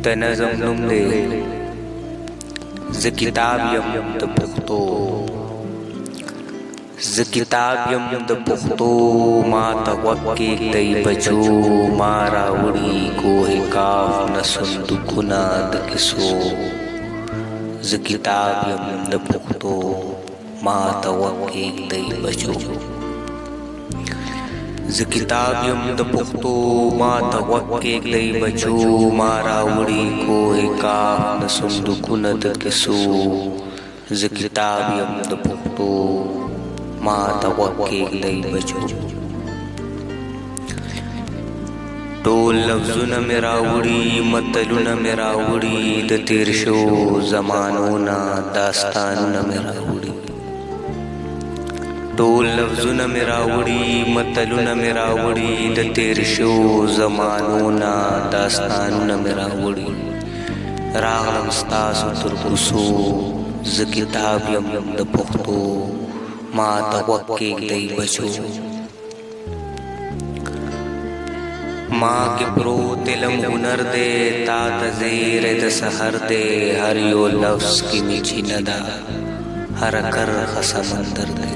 د نظم نوم دی ز کتاب یم د پښتو، ز کتاب یم د پښتو، ما ته غوږ کېږدئ بچو، ما راوړي کوه کاف نه صندوقونه د کیسو. ز کتاب یم د پښتو، ما ته غوږ کېږدئ بچو. ز کتاب یم د پښتو، ما ته غوږ کېږدئ بچو، ما راوړي کوه کاف نه صندوقونه د کیسو. ز کتاب یم د پښتو، ما ته غوږ کېږدئ بچو. ټول لفظونه مې راوړي، متلونه مې راوړي، د تیر شو زمانو نه داستانونه مې راوړي. ټول لفظونه مې راوړي، متلونه مې راوړي، د تیر شو زمانو نه داستانونه مې راوړي. راغلم ستاسو تر کوڅو، زه کتاب یم د پښتو، ما ته غوږ کېږدئ بچو. ما کې پروت علم هنر دی، تا ته زیری د سحر دی، هر یو لفظ کې مې چینه ده، هر کرښه سمندر دی.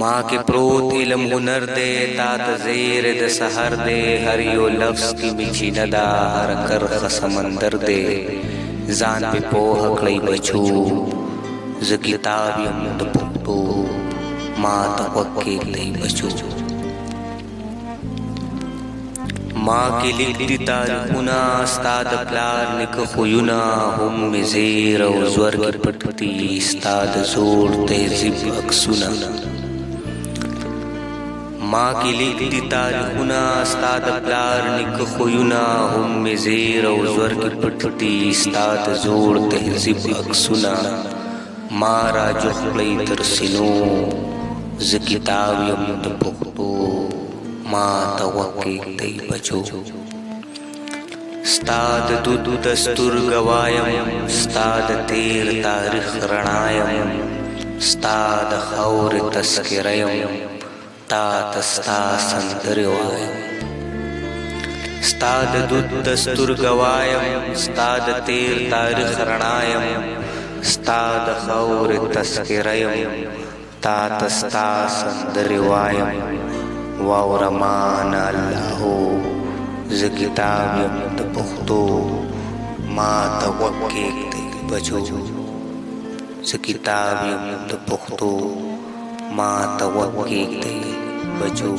ما کې پروت علم هنر دی، تا ته زیری د سحر دی، هر یو لفظ کې مې چینه ده، هر کرښه سمندر دی. ځان پې پوهه کړئ بچو، زه کتاب یم د پښتو، ما ته غوږ کېږدئ بچو. ما کې لیک دي تاریخونه، ستا د پلار نیکه خویونه، هم مې زیر او زور کې پټ دي ستا د زوړ تهذیب عکسونه. ما کې لیک دي تاریخونه، ستا د پلار نیکه خویونه، هم مې زیر او زور کې پټ دي ستا د زوړ تهذیب عکسونه. ما را جوخ کړئ تر سینو، زه کتاب یم د پښتو، ما ته غوږ کېږدئ بچو. ستا د دود دستور ګوایم، ستا د تیر تاریخ رڼا یم، ستا د خاورې تذکره یم، تا ته ستا سندرې وایم. ستا د دود دستور ګوایم، ستا د تیر تاریخ رڼا یم، ستا د خاورې تذکره یم، تا ته ستا سندرې وایم. واوره مانه اللهو، زه کتاب یم د پښتو، ما ته غوږ کېږدئ بچو. زه کتاب یم د پښتو، ما ته غوږ کېږدئ بچو.